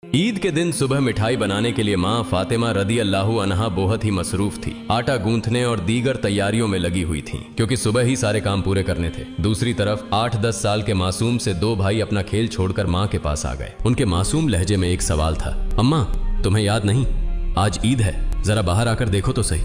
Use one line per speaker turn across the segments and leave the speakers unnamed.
ईद के दिन सुबह मिठाई बनाने के लिए माँ फातिमा रदी अल्लाह अन्हा बहुत ही मसरूफ थी। आटा गूंथने और दीगर तैयारियों में लगी हुई थी क्योंकि सुबह ही सारे काम पूरे करने थे। दूसरी तरफ 8-10 साल के मासूम से दो भाई अपना खेल छोड़कर माँ के पास आ गए। उनके मासूम लहजे में एक सवाल था, अम्मा तुम्हें याद नहीं, आज ईद है, जरा बाहर आकर देखो तो सही।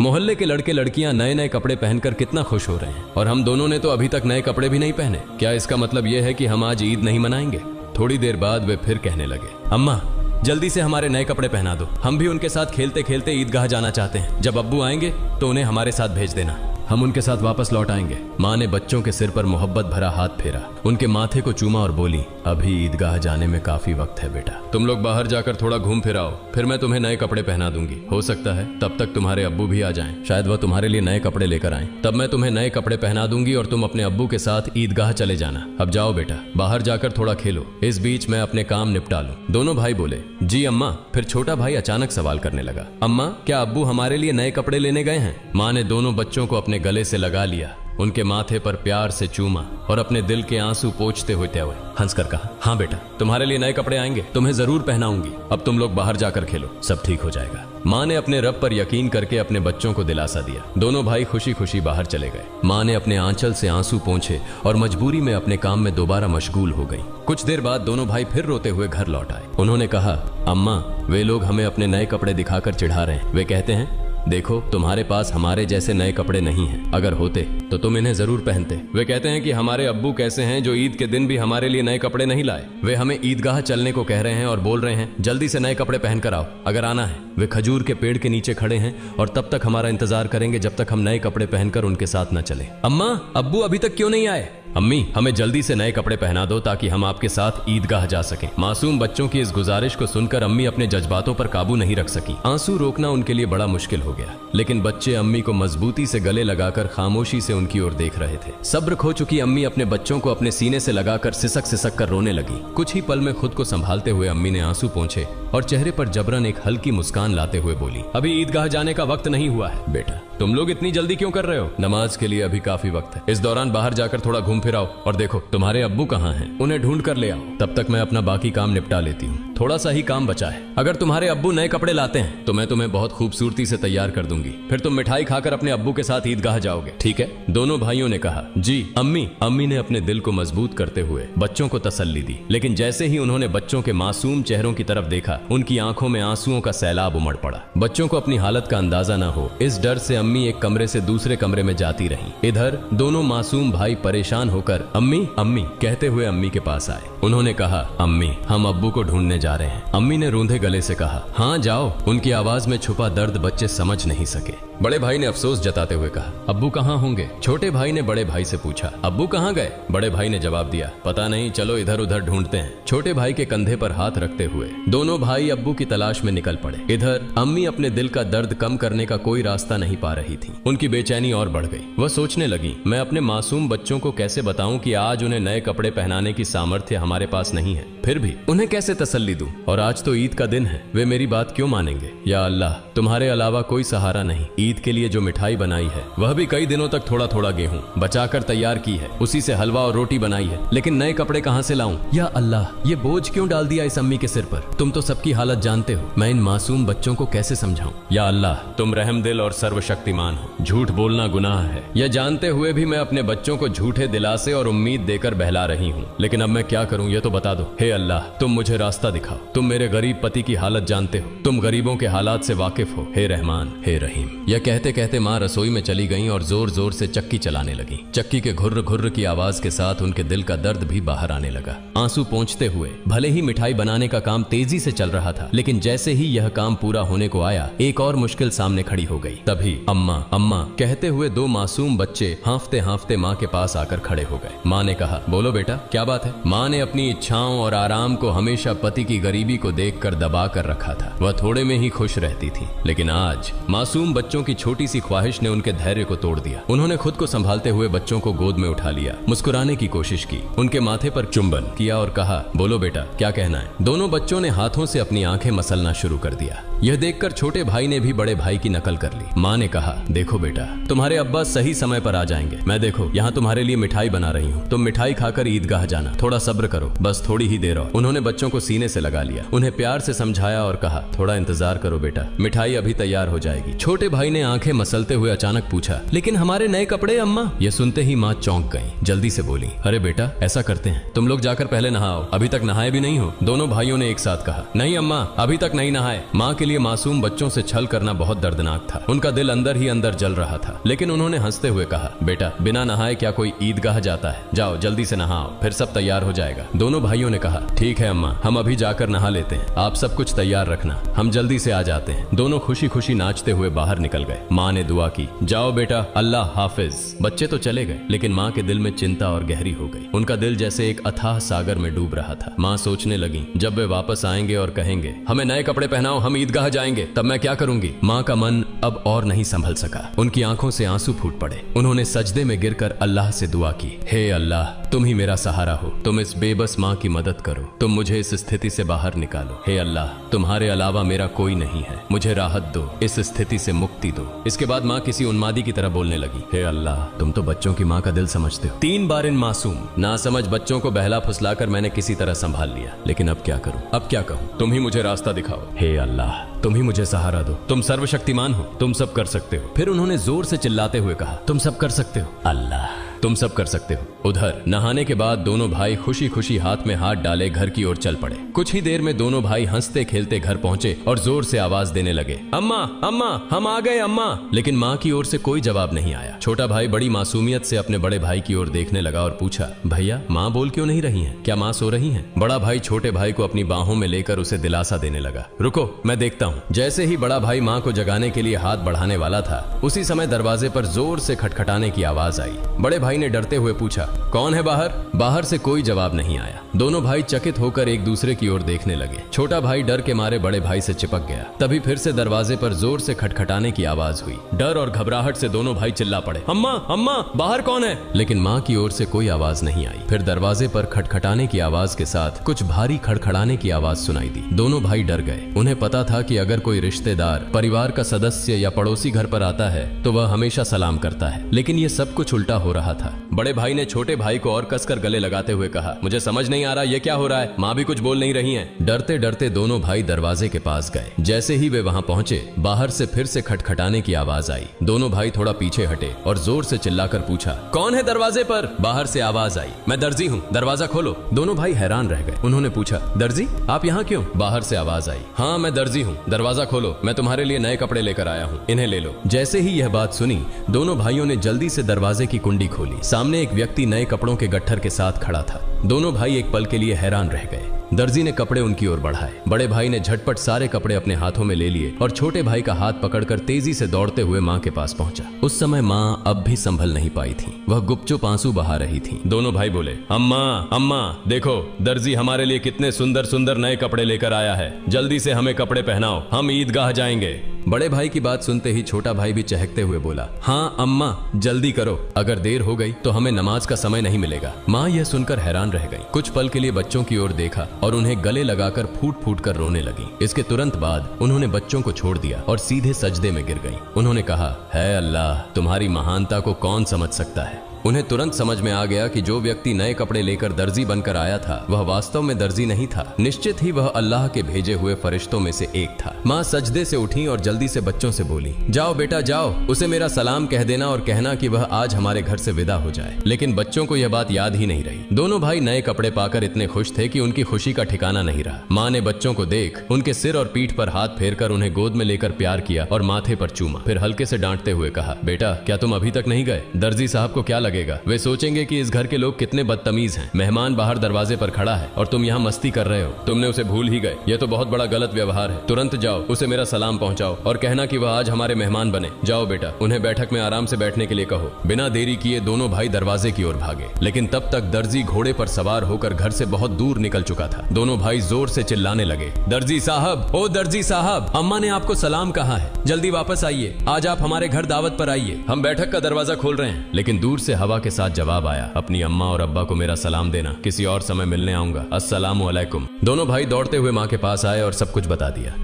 मोहल्ले के लड़के लड़कियां नए नए कपड़े पहनकर कितना खुश हो रहे हैं और हम दोनों ने तो अभी तक नए कपड़े भी नहीं पहने। क्या इसका मतलब यह है कि हम आज ईद नहीं मनाएंगे? थोड़ी देर बाद वे फिर कहने लगे, अम्मा जल्दी से हमारे नए कपड़े पहना दो, हम भी उनके साथ खेलते खेलते ईदगाह जाना चाहते हैं। जब अब्बू आएंगे तो उन्हें हमारे साथ भेज देना, हम उनके साथ वापस लौट आएंगे। माँ ने बच्चों के सिर पर मोहब्बत भरा हाथ फेरा, उनके माथे को चूमा और बोली, अभी ईदगाह जाने में काफी वक्त है बेटा, तुम लोग बाहर जाकर थोड़ा घूम फिर आओ, फिर मैं तुम्हें नए कपड़े पहना दूंगी। हो सकता है तब तक तुम्हारे अब्बू भी आ जाएं, शायद वह तुम्हारे लिए नए कपड़े लेकर आएं, तब मैं तुम्हें नए कपड़े पहना दूंगी और तुम अपने अब्बू के साथ ईदगाह चले जाना। अब जाओ बेटा, बाहर जाकर थोड़ा खेलो, इस बीच मैं अपने काम निपटा लूं। दोनों भाई बोले, जी अम्मा। फिर छोटा भाई अचानक सवाल करने लगा, अम्मा क्या अब्बू हमारे लिए नए कपड़े लेने गए हैं? माँ ने दोनों बच्चों को अपने गले से लगा लिया, उनके माथे पर प्यार से चूमा और अपने दिल के आंसू पोंछते हुए हंसकर कहा, हाँ बेटा तुम्हारे लिए नए कपड़े आएंगे, तुम्हें जरूर पहनाऊंगी, अब तुम लोग बाहर जाकर खेलो, सब ठीक हो जाएगा। माँ ने अपने रब पर यकीन करके अपने बच्चों को दिलासा दिया। दोनों भाई खुशी खुशी बाहर चले गए। माँ ने अपने आंचल से आंसू पोंछे और मजबूरी में अपने काम में दोबारा मशगूल हो गई। कुछ देर बाद दोनों भाई फिर रोते हुए घर लौट आए। उन्होंने कहा, अम्मा वे लोग हमें अपने नए कपड़े दिखाकर चिढ़ा रहे हैं। वे कहते हैं, देखो तुम्हारे पास हमारे जैसे नए कपड़े नहीं हैं, अगर होते तो तुम इन्हें जरूर पहनते। वे कहते हैं कि हमारे अब्बू कैसे हैं जो ईद के दिन भी हमारे लिए नए कपड़े नहीं लाए। वे हमें ईदगाह चलने को कह रहे हैं और बोल रहे हैं जल्दी से नए कपड़े पहनकर आओ, अगर आना है। वे खजूर के पेड़ के नीचे खड़े हैं और तब तक हमारा इंतजार करेंगे जब तक हम नए कपड़े पहनकर उनके साथ न चले। अम्मा अब्बू अभी तक क्यों नहीं आए? अम्मी हमें जल्दी से नए कपड़े पहना दो ताकि हम आपके साथ ईदगाह जा सकें। मासूम बच्चों की इस गुजारिश को सुनकर अम्मी अपने जज्बातों पर काबू नहीं रख सकी। आंसू रोकना उनके लिए बड़ा मुश्किल हो गया, लेकिन बच्चे अम्मी को मजबूती से गले लगाकर खामोशी से उनकी ओर देख रहे थे। सब्र खो चुकी अम्मी अपने बच्चों को अपने सीने से लगाकर सिसक सिसक कर रोने लगी। कुछ ही पल में खुद को संभालते हुए अम्मी ने आंसू पोंछे और चेहरे पर जबरन एक हल्की मुस्कान लाते हुए बोली, अभी ईदगाह जाने का वक्त नहीं हुआ है। बेटा तुम लोग इतनी जल्दी क्यों कर रहे हो? नमाज के लिए अभी काफी वक्त है। इस दौरान बाहर जाकर थोड़ा घूम फिर आओ और देखो तुम्हारे अब्बू कहाँ हैं, उन्हें ढूंढ कर ले आओ। तब तक मैं अपना बाकी काम निपटा लेती हूँ, थोड़ा सा ही काम बचा है। अगर तुम्हारे अब्बू नए कपड़े लाते हैं तो मैं तुम्हें बहुत खूबसूरती से तैयार कर दूंगी, फिर तुम मिठाई खाकर अपने अब्बू के साथ ईदगाह जाओगे, ठीक है? दोनों भाइयों ने कहा, जी अम्मी। अम्मी ने अपने दिल को मजबूत करते हुए बच्चों को तसल्ली दी, लेकिन जैसे ही उन्होंने बच्चों के मासूम चेहरों की तरफ देखा, उनकी आंखों में आंसुओं का सैलाब उमड़ पड़ा। बच्चों को अपनी हालत का अंदाजा न हो, इस डर से अम्मी एक कमरे से दूसरे कमरे में जाती रहीं। इधर दोनों मासूम भाई परेशान होकर अम्मी अम्मी कहते हुए अम्मी के पास आए। उन्होंने कहा, अम्मी हम अब्बू को ढूंढने जा रहे हैं। अम्मी ने रूंधे गले से कहा, हाँ जाओ। उनकी आवाज में छुपा दर्द बच्चे समझ नहीं सके। बड़े भाई ने अफसोस जताते हुए कहा, अब्बू कहाँ होंगे? छोटे भाई ने बड़े भाई से पूछा, अब्बू कहाँ गए? बड़े भाई ने जवाब दिया, पता नहीं, चलो इधर उधर ढूंढते हैं। छोटे भाई के कंधे पर हाथ रखते हुए दोनों भाई अब्बू की तलाश में निकल पड़े। इधर अम्मी अपने दिल का दर्द कम करने का कोई रास्ता नहीं पा रही थी। उनकी बेचैनी और बढ़ गई। वह सोचने लगी, मैं अपने मासूम बच्चों को कैसे बताऊं कि आज उन्हें नए कपड़े पहनाने की सामर्थ्य हमारे पास नहीं है, फिर भी उन्हें कैसे तसल्ली दूं? और आज तो ईद का दिन है, वे मेरी बात क्यों मानेंगे? या अल्लाह तुम्हारे अलावा कोई सहारा नहीं। ईद के लिए जो मिठाई बनाई है वह भी कई दिनों तक थोड़ा थोड़ा गेहूं बचाकर तैयार की है, उसी से हलवा और रोटी बनाई है, लेकिन नए कपड़े कहां से लाऊं? या अल्लाह ये बोझ क्यों डाल दिया इस अम्मी के सिर पर? तुम तो सबकी हालत जानते हो, मैं इन मासूम बच्चों को कैसे समझाऊं? या अल्लाह तुम रहमदिल और सर्वशक्तिमान हो, झूठ बोलना गुनाह है, यह जानते हुए भी मैं अपने बच्चों को झूठे दिलासे और उम्मीद देकर बहला रही हूँ, लेकिन अब मैं क्या करूँ ये तो बता दो। हे अल्लाह तुम मुझे रास्ता दिखाओ, तुम मेरे गरीब पति की हालत जानते हो, तुम गरीबों के हालात से वाकिफ हो, हे रहमान हे रहीम। यह कहते कहते माँ रसोई में चली गईं और जोर जोर से चक्की चलाने लगी। चक्की के घुर्र घुर्र की आवाज के साथ उनके दिल का दर्द भी बाहर आने लगा। आंसू पोंछते हुए भले ही मिठाई बनाने का काम तेजी से चल रहा था, लेकिन जैसे ही यह काम पूरा होने को आया, एक और मुश्किल सामने खड़ी हो गई। तभी अम्मा अम्मा कहते हुए दो मासूम बच्चे हांफते हांफते माँ के पास आकर खड़े हो गए। माँ ने कहा, बोलो बेटा क्या बात है? माँ ने अपनी इच्छाओं और आराम को हमेशा पति की गरीबी को देखकर दबा कर रखा था। वह थोड़े में ही खुश रहती थी, लेकिन आज मासूम बच्चों की की छोटी सी ख्वाहिश ने उनके धैर्य को तोड़ दिया। उन्होंने खुद को संभालते हुए बच्चों को गोद में उठा लिया, मुस्कुराने की कोशिश की, उनके माथे पर चुंबन किया और कहा, बोलो बेटा क्या कहना है। दोनों बच्चों ने हाथों से अपनी आंखें मसलना शुरू कर दिया। यह देखकर छोटे भाई ने भी बड़े भाई की नकल कर ली। माँ ने कहा, देखो बेटा, तुम्हारे अब्बा सही समय पर आ जाएंगे। मैं देखो यहाँ तुम्हारे लिए मिठाई बना रही हूँ, तुम मिठाई खाकर ईदगाह जाना, थोड़ा सब्र करो, बस थोड़ी ही देर और। उन्होंने बच्चों को सीने से लगा लिया, उन्हें प्यार से समझाया और कहा, थोड़ा इंतजार करो बेटा, मिठाई अभी तैयार हो जाएगी। छोटे भाई ने आंखें मसलते हुए अचानक पूछा, लेकिन हमारे नए कपड़े अम्मा। यह सुनते ही माँ चौंक गई, जल्दी से बोली, अरे बेटा ऐसा करते हैं, तुम लोग जाकर पहले नहाओ, अभी तक नहाए भी नहीं हो। दोनों भाइयों ने एक साथ कहा, नहीं अम्मा अभी तक नहीं नहाए। माँ के लिए मासूम बच्चों से छल करना बहुत दर्दनाक था। उनका दिल अंदर ही अंदर जल रहा था, लेकिन उन्होंने हंसते हुए कहा, बेटा बिना नहाए क्या कोई ईदगाह जाता है, जाओ जल्दी से नहाओ, फिर सब तैयार हो जाएगा। दोनों भाइयों ने कहा, ठीक है अम्मा, हम अभी जाकर नहा लेते हैं, आप सब कुछ तैयार रखना, हम जल्दी से आ जाते हैं। दोनों खुशी खुशी नाचते हुए बाहर निकल गए। माँ ने दुआ की, जाओ बेटा, अल्लाह हाफिज। बच्चे तो चले गए, लेकिन माँ के दिल में चिंता और गहरी हो गई। उनका दिल जैसे एक अथाह सागर में डूब रहा था। माँ सोचने लगी, जब वे वापस आएंगे और कहेंगे, हमें नए कपड़े पहनाओ, हम ईदगाह जाएंगे, तब मैं क्या करूंगी। माँ का मन अब और नहीं संभल सका, उनकी आंखों से आंसू फूट पड़े। उन्होंने सजदे में गिरकर अल्लाह से दुआ की, हे अल्लाह, तुम ही मेरा सहारा हो, तुम इस बेबस माँ की मदद करो, तुम मुझे इस स्थिति से बाहर निकालो। हे अल्लाह, तुम्हारे अलावा मेरा कोई नहीं है, मुझे राहत दो, इस स्थिति से मुक्ति दो। इसके बाद माँ किसी उन्मादी की तरह बोलने लगी, हे अल्लाह, तुम तो बच्चों की माँ का दिल समझते हो। 3 बार इन मासूम नासमझ बच्चों को बहला फुसलाकर मैंने किसी तरह संभाल लिया, लेकिन अब क्या करूं, अब क्या कहूं। तुम ही मुझे रास्ता दिखाओ, हे अल्लाह, तुम ही मुझे सहारा दो, तुम सर्वशक्तिमान हो, तुम सब कर सकते हो। फिर उन्होंने जोर से चिल्लाते हुए कहा, तुम सब कर सकते हो अल्लाह, तुम सब कर सकते हो। उधर नहाने के बाद दोनों भाई खुशी खुशी हाथ में हाथ डाले घर की ओर चल पड़े। कुछ ही देर में दोनों भाई हंसते खेलते घर पहुंचे और जोर से आवाज देने लगे, अम्मा अम्मा हम आ गए अम्मा। लेकिन माँ की ओर से कोई जवाब नहीं आया। छोटा भाई बड़ी मासूमियत से अपने बड़े भाई की ओर देखने लगा और पूछा, भैया माँ बोल क्यों नहीं रही हैं, क्या माँ सो रही हैं? बड़ा भाई छोटे भाई को अपनी बाहों में लेकर उसे दिलासा देने लगा, रुको मैं देखता हूँ। जैसे ही बड़ा भाई माँ को जगाने के लिए हाथ बढ़ाने वाला था, उसी समय दरवाजे पर जोर से खटखटाने की आवाज आई। बड़े भाई ने डरते हुए पूछा, कौन है बाहर? बाहर से कोई जवाब नहीं आया। दोनों भाई चकित होकर एक दूसरे की ओर देखने लगे। छोटा भाई डर के मारे बड़े भाई से चिपक गया। तभी फिर से दरवाजे पर जोर से खटखटाने की आवाज हुई। डर और घबराहट से दोनों भाई चिल्ला पड़े, अम्मा अम्मा बाहर कौन है? लेकिन माँ की ओर से कोई आवाज नहीं आई। फिर दरवाजे पर खटखटाने की आवाज के साथ कुछ भारी खड़खड़ाने की आवाज सुनाई दी। दोनों भाई डर गए। उन्हें पता था कि अगर कोई रिश्तेदार, परिवार का सदस्य या पड़ोसी घर पर आता है तो वह हमेशा सलाम करता है, लेकिन ये सब कुछ उल्टा हो रहा था। बड़े भाई ने छोटे भाई को और कसकर गले लगाते हुए कहा, मुझे समझ नहीं आ रहा ये क्या हो रहा है, माँ भी कुछ बोल नहीं रही हैं। डरते डरते दोनों भाई दरवाजे के पास गए। जैसे ही वे वहां पहुंचे, बाहर से फिर से खटखटाने की आवाज आई। दोनों भाई थोड़ा पीछे हटे और जोर से चिल्लाकर पूछा, कौन है दरवाजे पर? बाहर से आवाज आई, मैं दर्जी हूँ, दरवाजा खोलो। दोनों भाई हैरान रह गए। उन्होंने पूछा, दर्जी आप यहाँ क्यों? बाहर से आवाज आई, हाँ मैं दर्जी हूँ, दरवाजा खोलो, मैं तुम्हारे लिए नए कपड़े लेकर आया हूँ, इन्हें ले लो। जैसे ही यह बात सुनी, दोनों भाइयों ने जल्दी से दरवाजे की कुंडी खोली। सामने एक व्यक्ति नए कपड़ों के गट्ठर के साथ खड़ा था। दोनों भाई एक पल के लिए हैरान रह गए। दर्जी ने कपड़े उनकी ओर बढ़ाए। बड़े भाई ने झटपट सारे कपड़े अपने हाथों में ले लिए और छोटे भाई का हाथ पकड़कर तेजी से दौड़ते हुए माँ के पास पहुंचा। उस समय माँ अब भी संभल नहीं पाई थी, वह गुपचुप आंसू बहा रही थी। दोनों भाई बोले, अम्मा अम्मा देखो, दर्जी हमारे लिए कितने सुंदर सुंदर नए कपड़े लेकर आया है, जल्दी से हमें कपड़े पहनाओ, हम ईदगाह जाएंगे। बड़े भाई की बात सुनते ही छोटा भाई भी चहकते हुए बोला, हाँ अम्मा जल्दी करो, अगर देर हो गई तो हमें नमाज का समय नहीं मिलेगा। माँ यह सुनकर हैरान रह गई। कुछ पल के लिए बच्चों की ओर देखा और उन्हें गले लगाकर फूट फूट कर रोने लगी। इसके तुरंत बाद उन्होंने बच्चों को छोड़ दिया और सीधे सजदे में गिर गई। उन्होंने कहा, है अल्लाह, तुम्हारी महानता को कौन समझ सकता है। उन्हें तुरंत समझ में आ गया कि जो व्यक्ति नए कपड़े लेकर दर्जी बनकर आया था वह वास्तव में दर्जी नहीं था, निश्चित ही वह अल्लाह के भेजे हुए फरिश्तों में से एक था। माँ सजदे से उठी और जल्दी से बच्चों से बोली, जाओ बेटा जाओ, उसे मेरा सलाम कह देना और कहना कि वह आज हमारे घर से विदा हो जाए। लेकिन बच्चों को यह बात याद ही नहीं रही। दोनों भाई नए कपड़े पाकर इतने खुश थे कि उनकी खुशी का ठिकाना नहीं रहा। माँ ने बच्चों को देख उनके सिर और पीठ पर हाथ फेरकर उन्हें गोद में लेकर प्यार किया और माथे पर चूमा। फिर हल्के से डांटते हुए कहा, बेटा क्या तुम अभी तक नहीं गए? दर्जी साहब को क्या लगेगा। वे सोचेंगे कि इस घर के लोग कितने बदतमीज हैं। मेहमान बाहर दरवाजे पर खड़ा है और तुम यहाँ मस्ती कर रहे हो। तुमने उसे भूल ही गए। यह तो बहुत बड़ा गलत व्यवहार है। तुरंत जाओ, उसे मेरा सलाम पहुंचाओ और कहना कि वह आज हमारे मेहमान बने। जाओ बेटा, उन्हें बैठक में आराम से बैठने के लिए कहो। बिना देरी किए दोनों भाई दरवाजे की ओर भागे, लेकिन तब तक दर्जी घोड़े पर सवार होकर घर से बहुत दूर निकल चुका था। दोनों भाई जोर से चिल्लाने लगे, दर्जी साहब, ओ दर्जी साहब, अम्मा ने आपको सलाम कहा है, जल्दी वापस आइए। आज आप हमारे घर दावत पर आइए, हम बैठक का दरवाजा खोल रहे हैं। लेकिन दूर से हवा के साथ जवाब आया, अपनी अम्मा और अब्बा को मेरा सलाम देना, किसी और समय मिलने आऊंगा, अस्सलामु अलैकुम। दोनों भाई दौड़ते हुए माँ के पास आए और सब कुछ बता दिया।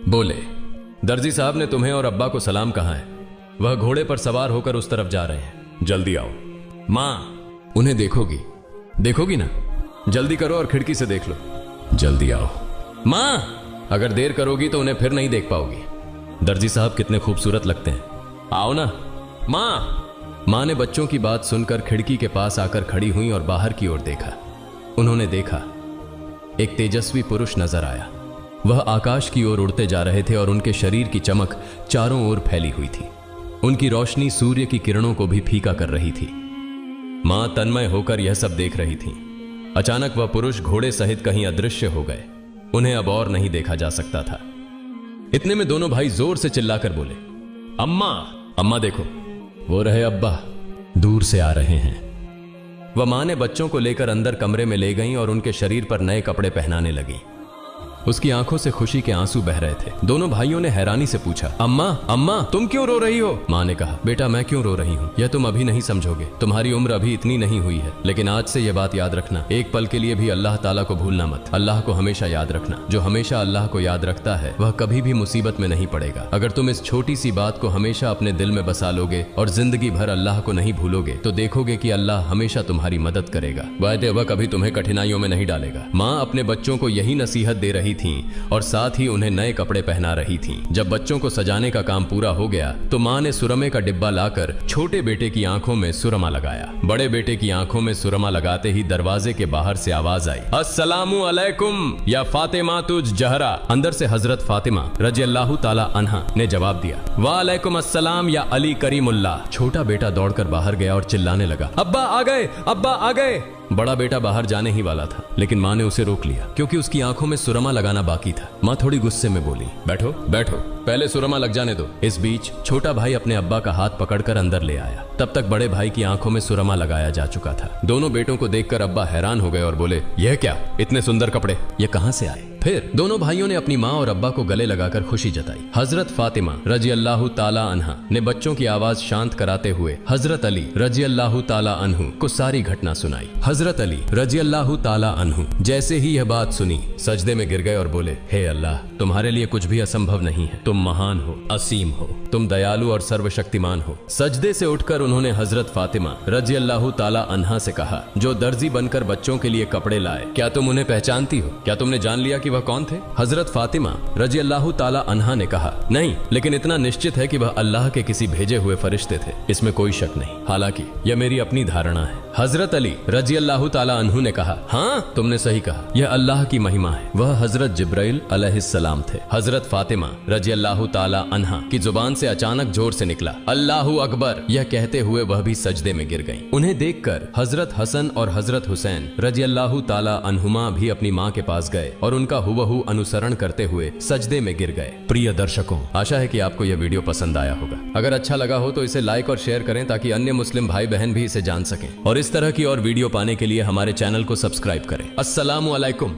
बोले, दर्जी साहब ने तुम्हें और अब्बा को सलाम कहा है, वह घोड़े पर सवार होकर उस तरफ जा रहे हैं, जल्दी आओ। माँ, उन्हें देखोगी ना? जल्दी करो और खिड़की से देख लो। जल्दी आओ। माँ, अगर देर करोगी तो उन्हें फिर नहीं देख पाओगी। दर्जी साहब कितने खूबसूरत लगते हैं, आओ ना। माँ ने बच्चों की बात सुनकर खिड़की के पास आकर खड़ी हुई और बाहर की ओर देखा। उन्होंने देखा एक तेजस्वी पुरुष नजर आया। वह आकाश की ओर उड़ते जा रहे थे और उनके शरीर की चमक चारों ओर फैली हुई थी। उनकी रोशनी सूर्य की किरणों को भी फीका कर रही थी। मां तन्मय होकर यह सब देख रही थी। अचानक वह पुरुष घोड़े सहित कहीं अदृश्य हो गए। उन्हें अब और नहीं देखा जा सकता था। इतने में दोनों भाई जोर से चिल्लाकर बोले, अम्मा, अम्मा देखो, वो रहे अब्बा, दूर से आ रहे हैं। वह मां ने बच्चों को लेकर अंदर कमरे में ले गईं और उनके शरीर पर नए कपड़े पहनाने लगी। उसकी आंखों से खुशी के आंसू बह रहे थे। दोनों भाइयों ने हैरानी से पूछा, अम्मा, अम्मा, तुम क्यों रो रही हो? मां ने कहा, बेटा मैं क्यों रो रही हूँ, यह तुम अभी नहीं समझोगे। तुम्हारी उम्र अभी इतनी नहीं हुई है, लेकिन आज से यह बात याद रखना, एक पल के लिए भी अल्लाह ताला को भूलना मत। अल्लाह को हमेशा याद रखना। जो हमेशा अल्लाह को याद रखता है वह कभी भी मुसीबत में नहीं पड़ेगा। अगर तुम इस छोटी सी बात को हमेशा अपने दिल में बसा लोगे और जिंदगी भर अल्लाह को नहीं भूलोगे तो देखोगे कि अल्लाह हमेशा तुम्हारी मदद करेगा। वायदे वह कभी तुम्हें कठिनाइयों में नहीं डालेगा। माँ अपने बच्चों को यही नसीहत दे रही थी और साथ ही उन्हें नए कपड़े पहना रही थी। जब बच्चों को सजाने का काम पूरा हो गया तो मां ने सुरमे का डिब्बा लाकर छोटे बेटे की आंखों में सुरमा लगाया। बड़े बेटे की आंखों में सुरमा लगाते ही दरवाजे के बाहर से आवाज आई, अस्सलामु अलैकुम या फातिमा तुज जहरा। अंदर से हजरत फातिमा रजी अल्लाह ताला अन्हा ने जवाब दिया, वालेकुम अस्सलाम या अली करीमुल्लाह। छोटा बेटा दौड़कर बाहर गया और चिल्लाने लगा, अब्बा आ गए, अब्बा आ गए। बड़ा बेटा बाहर जाने ही वाला था, लेकिन मां ने उसे रोक लिया क्योंकि उसकी आंखों में सुरमा लगाना बाकी था। मां थोड़ी गुस्से में बोली, बैठो बैठो, पहले सुरमा लग जाने दो। इस बीच छोटा भाई अपने अब्बा का हाथ पकड़कर अंदर ले आया। तब तक बड़े भाई की आंखों में सुरमा लगाया जा चुका था। दोनों बेटों को देखकर अब्बा हैरान हो गए और बोले, यह क्या, इतने सुंदर कपड़े, ये कहां से आए? फिर दोनों भाइयों ने अपनी माँ और अब्बा को गले लगाकर खुशी जताई। हजरत फातिमा रजी अल्लाह ताला अन्हा ने बच्चों की आवाज शांत कराते हुए हजरत अली रजी अल्लाह ताला अन्हु को सारी घटना सुनाई। हजरत अली रजी अल्लाह ताला अन्हु जैसे ही यह बात सुनी सजदे में गिर गए और बोले, हे अल्लाह, तुम्हारे लिए कुछ भी असंभव नहीं है। तुम महान हो, असीम हो, तुम दयालु और सर्वशक्तिमान हो। सजदे से उठकर उन्होंने हजरत फातिमा रजी अल्लाह ताला अन्हा से कहा, जो दर्जी बनकर बच्चों के लिए कपड़े लाए, क्या तुम उन्हें पहचानती हो? क्या तुमने जान लिया कि वह कौन थे? हजरत फातिमा रजी अल्लाह ताला अन्हा ने कहा, नहीं, लेकिन इतना निश्चित है कि वह अल्लाह के किसी भेजे हुए फरिश्ते थे, इसमें कोई शक नहीं। हालांकि यह मेरी अपनी धारणा है। हजरत अली रजी अल्लाह ताला अन्हु ने कहा, हाँ, तुमने सही कहा, यह अल्लाह की महिमा है। वह हजरत जिब्राइल अलैहिस्सलाम थे। हजरत फातिमा रजी अल्लाह ताला अन्हा की जुबान से अचानक जोर से निकला, अल्लाहु अकबर। यह कहते हुए वह भी सजदे में गिर गईं। उन्हें देखकर हजरत हसन और हजरत हुसैन रजी अल्लाह ताला अन्हुमा भी अपनी माँ के पास गए और उनका हुबहू अनुसरण करते हुए सजदे में गिर गए। प्रिय दर्शकों, आशा है कि आपको यह वीडियो पसंद आया होगा। अगर अच्छा लगा हो तो इसे लाइक और शेयर करें ताकि अन्य मुस्लिम भाई बहन भी इसे जान सकें। और इस तरह की और वीडियो पाने के लिए हमारे चैनल को सब्सक्राइब करें। अस्सलामु अलैकुम।